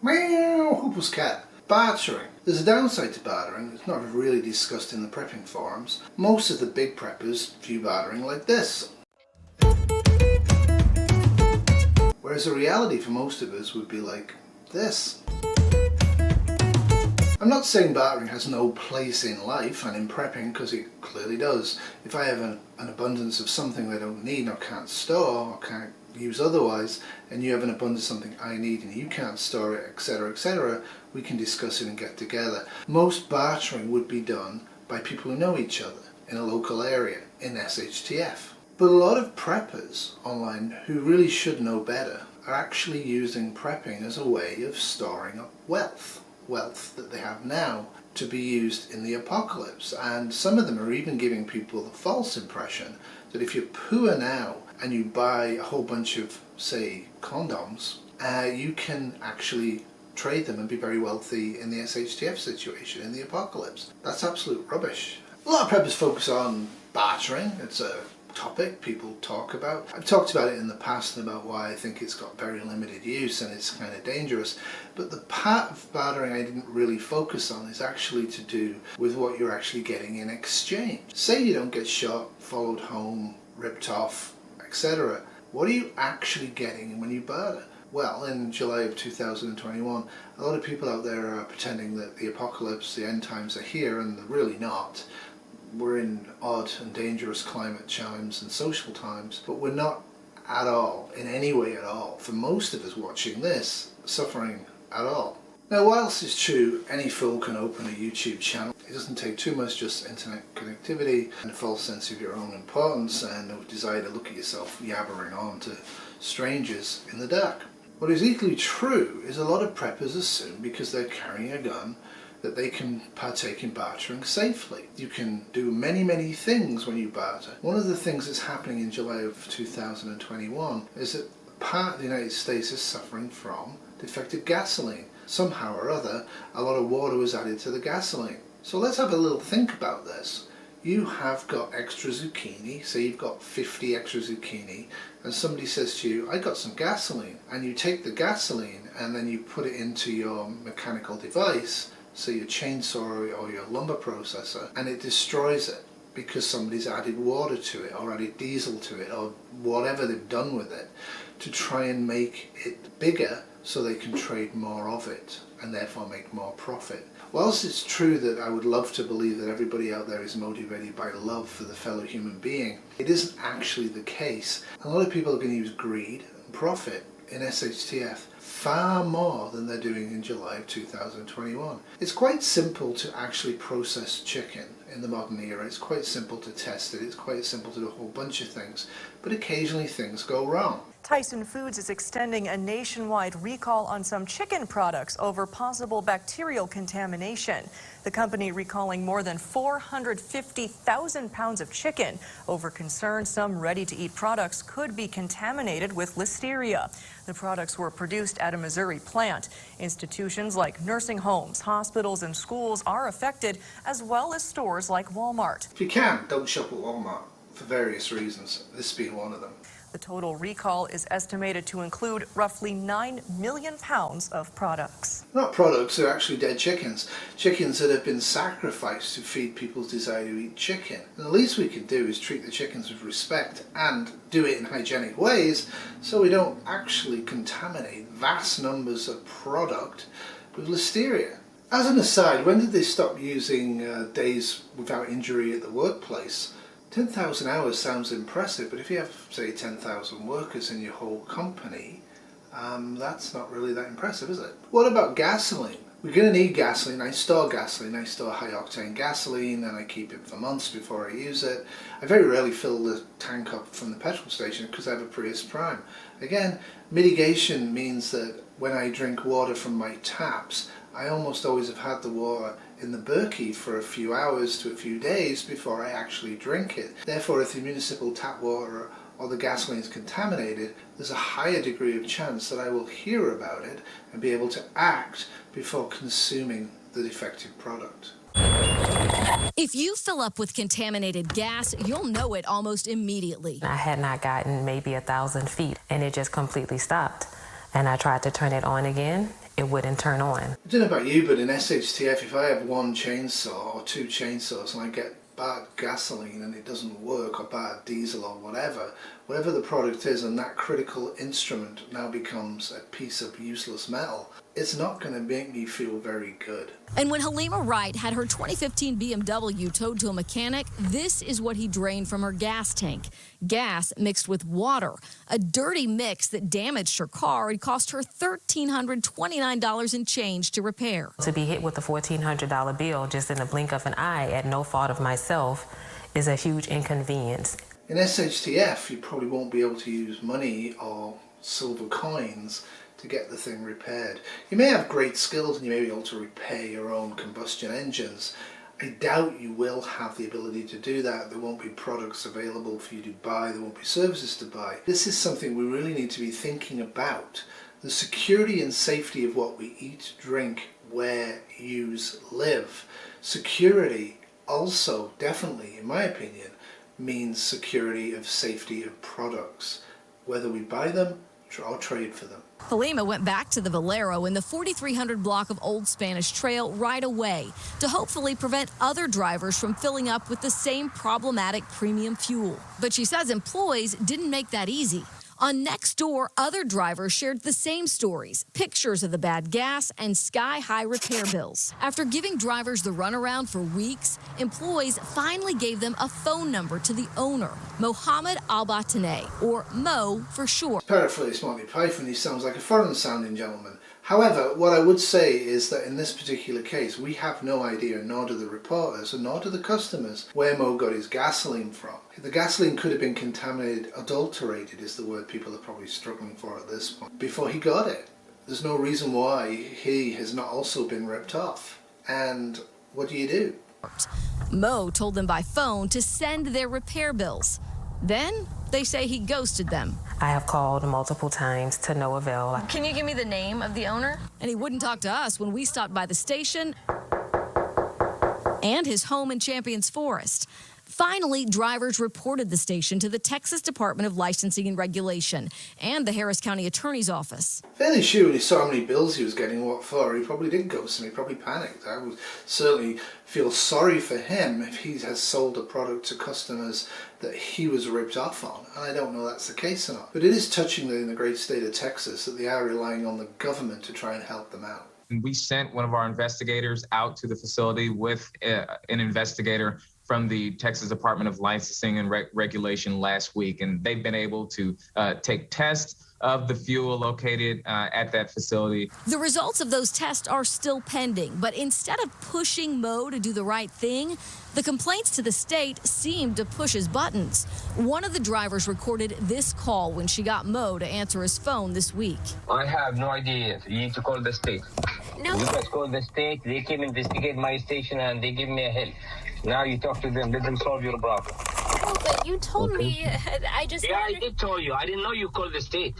Meow, Huples cat. Bartering. There's a downside to bartering. It's not really discussed in the prepping forums. Most of the big preppers view bartering like this. Whereas the reality for most of us would be like this. I'm not saying bartering has no place in life and in prepping, because it clearly does. If I have an abundance of something I don't need or can't store or can't use otherwise, and you have an abundance of something I need and you can't store it, etc., we can discuss it and get together. Most bartering would be done by people who know each other in a local area, in SHTF. But a lot of preppers online who really should know better are actually using prepping as a way of storing up wealth that they have now to be used in the apocalypse. And some of them are even giving people the false impression that if you're poor now and you buy a whole bunch of, say, condoms, you can actually trade them and be very wealthy in the SHTF situation, in the apocalypse. That's absolute rubbish. A lot of preppers focus on bartering. It's a topic people talk about. I've talked about it in the past about why I think it's got very limited use and it's kind of dangerous, but the part of bartering I didn't really focus on is actually to do with what you're actually getting in exchange. Say you don't get shot, followed home, ripped off, etc. What are you actually getting when you barter? Well, in July of 2021, a lot of people out there are pretending that the apocalypse, the end times are here, and they're really not. We're in odd and dangerous climate times and social times, but we're not at all, in any way at all, for most of us watching this, suffering at all. Now, whilst it's true any fool can open a YouTube channel, it doesn't take too much, just internet connectivity and a false sense of your own importance and a desire to look at yourself yabbering on to strangers in the dark. What is equally true is a lot of preppers assume because they're carrying a gun that they can partake in bartering safely. You can do many things when you barter. One of the things that's happening in July of 2021 is that part of the United States is suffering from defective gasoline. Somehow or other, a lot of water was added to the gasoline. So let's have a little think about this. You have got extra zucchini, say you've got 50 extra zucchini, and somebody says to you, I got some gasoline, and you take the gasoline and then you put it into your mechanical device, so your chainsaw or your lumber processor, and it destroys it because somebody's added water to it or added diesel to it or whatever they've done with it to try and make it bigger so they can trade more of it and therefore make more profit. Whilst it's true that I would love to believe that everybody out there is motivated by love for the fellow human being, it isn't actually the case. A lot of people are going to use greed and profit in SHTF far more than they're doing in July of 2021. It's quite simple to actually process chicken in the modern era. It's quite simple to test it. It's quite simple to do a whole bunch of things. But occasionally things go wrong. Tyson Foods is extending a nationwide recall on some chicken products over possible bacterial contamination. The company recalling more than 450,000 pounds of chicken over concern some ready-to-eat products could be contaminated with listeria. The products were produced at a Missouri plant. Institutions like nursing homes, hospitals, and schools are affected, as well as stores like Walmart. If you can, don't shop at Walmart for various reasons, this being one of them. The total recall is estimated to include roughly 9 million pounds of products. Not products, they're actually dead chickens. Chickens that have been sacrificed to feed people's desire to eat chicken. And the least we can do is treat the chickens with respect and do it in hygienic ways so we don't actually contaminate vast numbers of product with listeria. As an aside, when did they stop using days without injury at the workplace? 10,000 hours sounds impressive, but if you have, say, 10,000 workers in your whole company, that's not really that impressive, is it? What about gasoline? We're going to need gasoline. I store gasoline. I store high-octane gasoline, and I keep it for months before I use it. I very rarely fill the tank up from the petrol station because I have a Prius Prime. Again, mitigation means that when I drink water from my taps, I almost always have had the water in the Berkey for a few hours to a few days before I actually drink it. Therefore, if the municipal tap water or the gasoline is contaminated, there's a higher degree of chance that I will hear about it and be able to act before consuming the defective product. If you fill up with contaminated gas, you'll know it almost immediately. I had not gotten maybe 1,000 feet and it just completely stopped. And I tried to turn it on again it wouldn't turn on. I don't know about you, but in SHTF, if I have one chainsaw or two chainsaws and I get bad gasoline and it doesn't work, or bad diesel or whatever the product is, and that critical instrument now becomes a piece of useless metal, it's not going to make me feel very good. And when Halima Wright had her 2015 BMW towed to a mechanic, this is what he drained from her gas tank. Gas mixed with water, a dirty mix that damaged her car and cost her $1,329 in change to repair. To be hit with a $1,400 bill just in the blink of an eye at no fault of myself is a huge inconvenience. In SHTF, you probably won't be able to use money or silver coins to get the thing repaired. You may have great skills and you may be able to repair your own combustion engines. I doubt you will have the ability to do that. There won't be products available for you to buy, there won't be services to buy. This is something we really need to be thinking about. The security and safety of what we eat, drink, wear, use, live. Security also, definitely, in my opinion, means security of safety of products, whether we buy them or trade for them. Halima went back to the Valero in the 4300 block of Old Spanish Trail right away to hopefully prevent other drivers from filling up with the same problematic premium fuel. But she says employees didn't make that easy. On Nextdoor, other drivers shared the same stories, pictures of the bad gas and sky-high repair bills. After giving drivers the runaround for weeks, employees finally gave them a phone number to the owner, Mohammed Al-Bataneh, or Mo for short. Paraphrase Monty Python, he sounds like a foreign-sounding gentleman. However, what I would say is that in this particular case, we have no idea, nor do the reporters, and nor do the customers, where Mo got his gasoline from. The gasoline could have been contaminated, adulterated is the word people are probably struggling for at this point, before he got it. There's no reason why he has not also been ripped off. And what do? Mo told them by phone to send their repair bills. Then they say he ghosted them. I have called multiple times to no avail. Can you give me the name of the owner? And he wouldn't talk to us when we stopped by the station and his home in Champions Forest. Finally, drivers reported the station to the Texas Department of Licensing and Regulation and the Harris County Attorney's Office. Fairly sure when he saw how many bills he was getting, what for, he probably did ghost him. He probably panicked. I would certainly feel sorry for him if he has sold a product to customers that he was ripped off on. And I don't know that's the case or not. But it is touching that in the great state of Texas that they are relying on the government to try and help them out. And we sent one of our investigators out to the facility with an investigator from the Texas Department of Licensing and Regulation last week, and they've been able to take tests of the fuel located at that facility. The results of those tests are still pending, but instead of pushing Mo to do the right thing, the complaints to the state seemed to push his buttons. One of the drivers recorded this call when she got Mo to answer his phone this week. I have no idea. You need to call the state. No. You guys call the state. They came investigate my station and they give me a help. Now you talk to them. Let them solve your problem. Oh, but you told me. I just. Yeah, I did tell you. I didn't know you called the state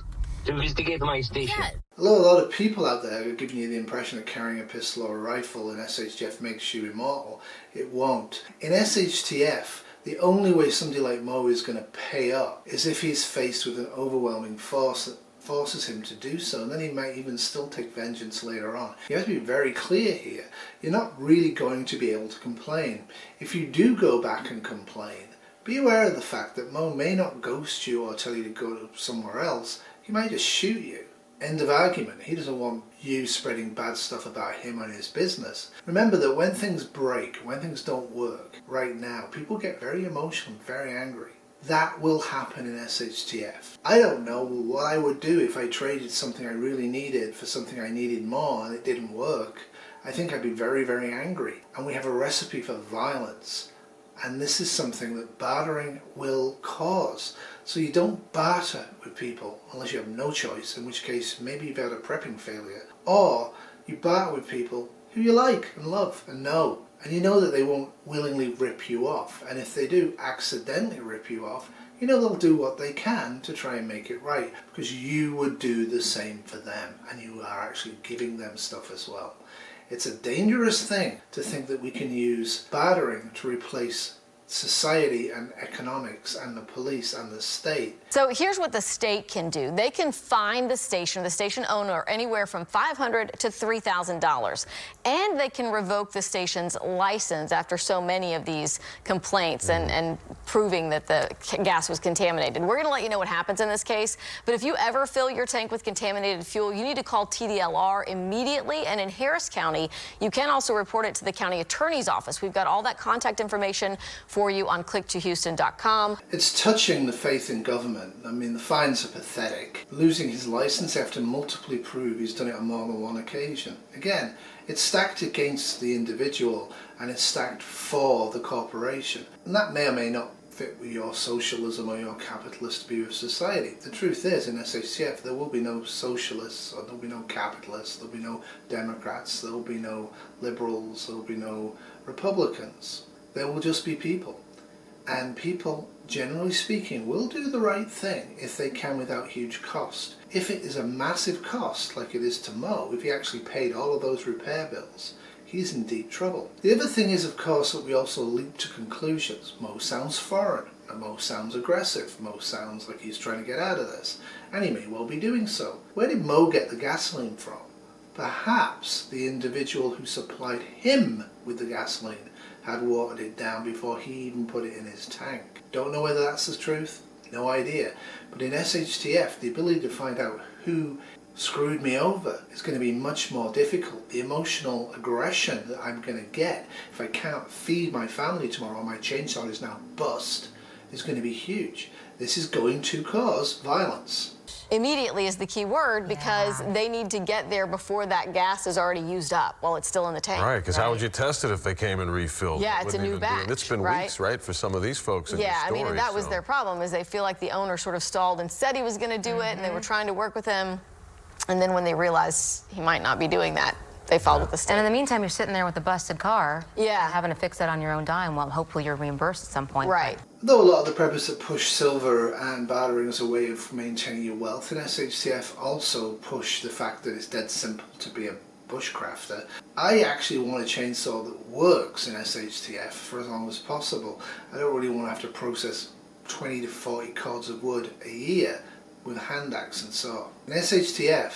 to investigate my station. Yeah. Although a lot of people out there are giving you the impression that carrying a pistol or a rifle in SHTF makes you immortal, it won't. In SHTF, the only way somebody like Mo is going to pay up is if he's faced with an overwhelming force that forces him to do so, and then he might even still take vengeance later on. You have to be very clear here. You're not really going to be able to complain. If you do go back and complain, be aware of the fact that Mo may not ghost you or tell you to go to somewhere else. He might just shoot you. End of argument. He doesn't want you spreading bad stuff about him and his business. Remember that when things break, when things don't work right now, people get very emotional, very angry. That will happen in SHTF. I don't know what I would do if I traded something I really needed for something I needed more and it didn't work. I think I'd be very, very angry. And we have a recipe for violence. And this is something that bartering will cause. So you don't barter with people unless you have no choice, in which case maybe you've had a prepping failure. Or you barter with people who you like and love and know. And you know that they won't willingly rip you off. And if they do accidentally rip you off, you know they'll do what they can to try and make it right. Because you would do the same for them. And you are actually giving them stuff as well. It's a dangerous thing to think that we can use bartering to replace society and economics and the police and the state. So here's what the state can do. They can fine the station owner anywhere from $500 to $3,000. And they can revoke the station's license after so many of these complaints and proving that the gas was contaminated. We're going to let you know what happens in this case. But if you ever fill your tank with contaminated fuel, you need to call TDLR immediately. And in Harris County, you can also report it to the county attorney's office. We've got all that contact information for you on click2houston.com. It's touching the faith in government. I mean, the fines are pathetic. Losing his license after multiply prove he's done it on more than one occasion. Again, it's stacked against the individual and it's stacked for the corporation. And that may or may not fit with your socialism or your capitalist view of society. The truth is, in SHTF, there will be no socialists, or there'll be no capitalists, there'll be no Democrats, there'll be no liberals, there'll be no Republicans. There will just be people. And people, generally speaking, will do the right thing if they can without huge cost. If it is a massive cost, like it is to Mo, if he actually paid all of those repair bills, he's in deep trouble. The other thing is, of course, that we also leap to conclusions. Mo sounds foreign, and Mo sounds aggressive. Mo sounds like he's trying to get out of this, and he may well be doing so. Where did Mo get the gasoline from? Perhaps the individual who supplied him with the gasoline had watered it down before he even put it in his tank. Don't know whether that's the truth, no idea. But in SHTF, the ability to find out who screwed me over is going to be much more difficult. The emotional aggression that I'm going to get if I can't feed my family tomorrow, my chainsaw is now bust, is going to be huge. This is going to cause violence. Immediately is the key word, because they need to get there before that gas is already used up while it's still in the tank. Right, because how would you test it if they came and refilled? Yeah, it's a new batch. It's been weeks, right, for some of these folks in the Yeah, I story, mean, and that was their problem, is they feel like the owner sort of stalled and said he was going to do it, and they were trying to work with him. And then when they realized he might not be doing that, they followed with the state. And in the meantime, you're sitting there with a busted car. Yeah. Having to fix that on your own dime while hopefully you're reimbursed at some point. Right. Though a lot of the preppers that push silver and bartering as a way of maintaining your wealth in SHTF also push the fact that it's dead simple to be a bushcrafter. I actually want a chainsaw that works in SHTF for as long as possible. I don't really want to have to process 20 to 40 cords of wood a year with a hand axe and saw. In SHTF,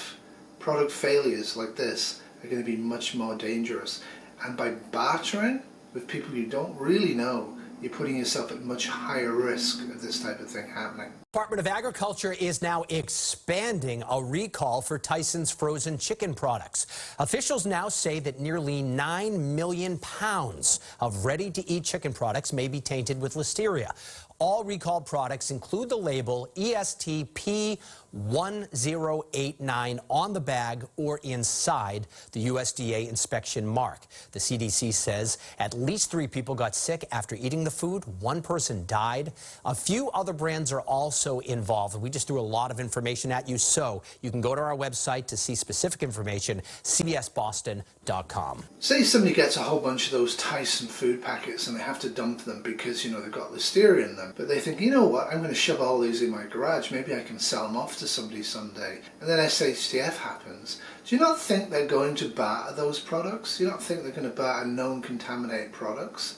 product failures like this are going to be much more dangerous. And by bartering with people you don't really know, you're putting yourself at much higher risk of this type of thing happening. Department of Agriculture is now expanding a recall for Tyson's frozen chicken products. Officials now say that nearly 9 million pounds of ready-to-eat chicken products may be tainted with listeria. All recalled products include the label ESTP1089 on the bag or inside the USDA inspection mark. The CDC says at least 3 people got sick after eating the food. 1 person died. A few other brands are also involved. We just threw a lot of information at you, so you can go to our website to see specific information, cbsboston.com. Say somebody gets a whole bunch of those Tyson food packets and they have to dump them because, you know, they've got listeria in them. But they think, you know what, I'm going to shove all these in my garage. Maybe I can sell them off to somebody someday. And then SHTF happens. Do you not think they're going to barter those products? Do you not think they're going to barter known contaminated products?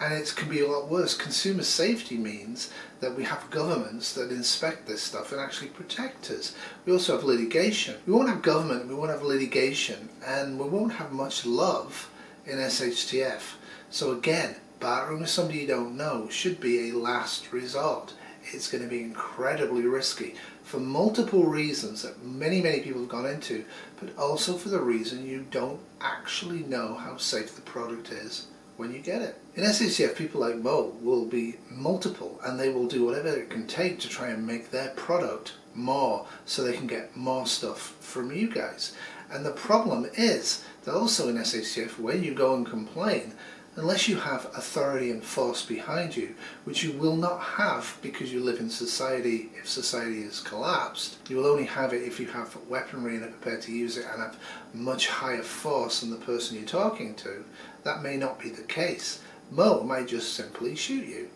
And it can be a lot worse. Consumer safety means that we have governments that inspect this stuff and actually protect us. We also have litigation. We won't have government, we won't have litigation, and we won't have much love in SHTF. So again, bartering with somebody you don't know should be a last resort. It's going to be incredibly risky for multiple reasons that many people have gone into, but also for the reason you don't actually know how safe the product is when you get it. In SHTF, people like Mo will be multiple, and they will do whatever it can take to try and make their product more so they can get more stuff from you guys. And the problem is that also in SHTF, when you go and complain, unless you have authority and force behind you, which you will not have because you live in society if society is collapsed, you will only have it if you have weaponry and are prepared to use it and have much higher force than the person you're talking to. That may not be the case. Mo might just simply shoot you.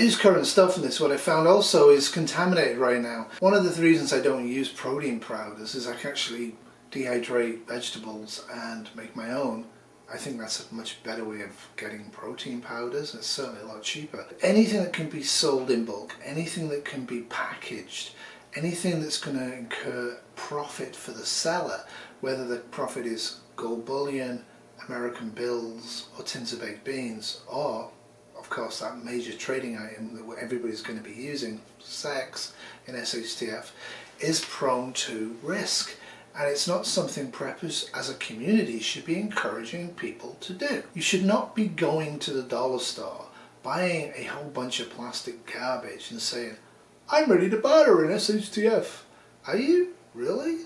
I use current stuff in this. What I found also is Contaminated right now. One of the reasons I don't use protein powders is I can actually dehydrate vegetables and make my own. I think that's a much better way of getting protein powders. It's certainly a lot cheaper. Anything that can be sold in bulk, anything that can be packaged, anything that's going to incur profit for the seller, whether the profit is gold bullion, American bills, or tins of baked beans, or of course that major trading item that everybody's going to be using, sex in SHTF, is prone to risk. And it's not something preppers as a community should be encouraging people to do. You should not be going to the dollar store, buying a whole bunch of plastic garbage and saying, I'm ready to barter in SHTF. Are you? Really?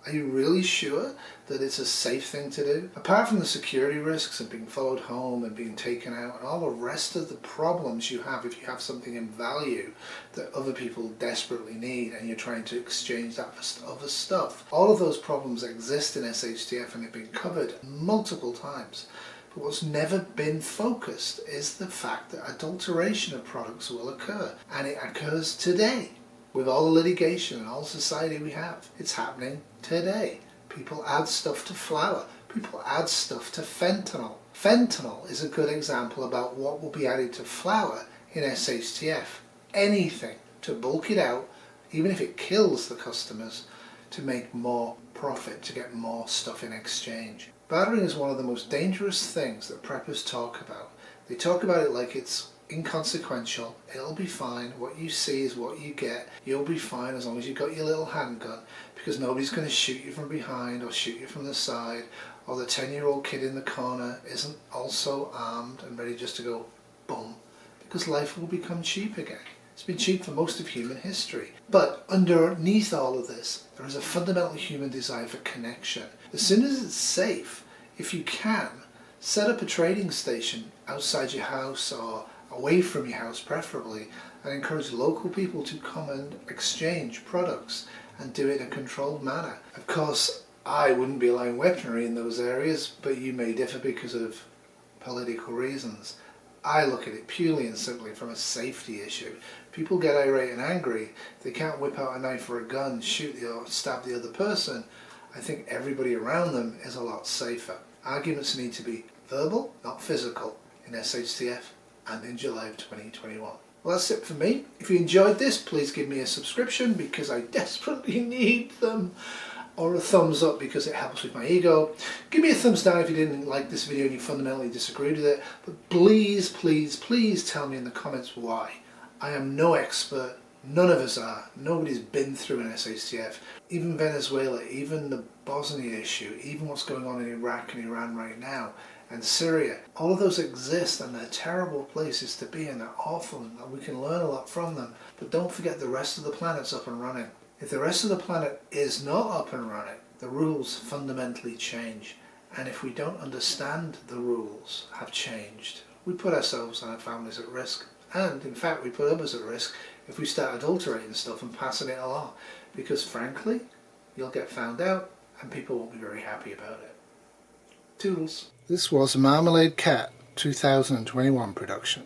Are you really sure that it's a safe thing to do? Apart from the security risks of being followed home and being taken out and all the rest of the problems you have if you have something in value that other people desperately need and you're trying to exchange that for other stuff. All of those problems exist in SHTF and have been covered multiple times. But what's never been focused is the fact that adulteration of products will occur. And it occurs today. With all the litigation and all the society we have, it's happening today. People add stuff to flour. People add stuff to fentanyl. Fentanyl is a good example about what will be added to flour in SHTF. Anything to bulk it out, even if it kills the customers, to make more profit, to get more stuff in exchange. Bartering is one of the most dangerous things that preppers talk about. They talk about it like it's inconsequential, it'll be fine, what you see is what you get, you'll be fine as long as you've got your little handgun, because nobody's going to shoot you from behind or shoot you from the side, or the 10-year-old kid in the corner isn't also armed and ready just to go boom, because life will become cheap again. It's been cheap for most of human history. But underneath all of this, there is a fundamental human desire for connection. As soon as it's safe, if you can, set up a trading station outside your house or away from your house preferably, and encourage local people to come and exchange products and do it in a controlled manner. Of course, I wouldn't be allowing weaponry in those areas, but you may differ because of political reasons. I look at it purely and simply from a safety issue. People get irate and angry, they can't whip out a knife or a gun, shoot or stab the other person. I think everybody around them is a lot safer. Arguments need to be verbal, not physical, in SHTF and in July of 2021. Well, that's it for me. If you enjoyed this, please give me a subscription because I desperately need them, or a thumbs up because it helps with my ego. Give me a thumbs down if you didn't like this video and you fundamentally disagreed with it, but please, please, please tell me in the comments why. I am no expert, none of us are, nobody's been through an SHTF. Even Venezuela, even the Bosnia issue, even what's going on in Iraq and Iran right now, and Syria, all of those exist and they're terrible places to be and they're awful and we can learn a lot from them, but don't forget the rest of the planet's up and running. If the rest of the planet is not up and running, the rules fundamentally change, and if we don't understand the rules have changed, we put ourselves and our families at risk, and in fact we put others at risk if we start adulterating stuff and passing it along, because frankly you'll get found out and people won't be very happy about it. Toodles. This was a Marmalade Cat 2021 production.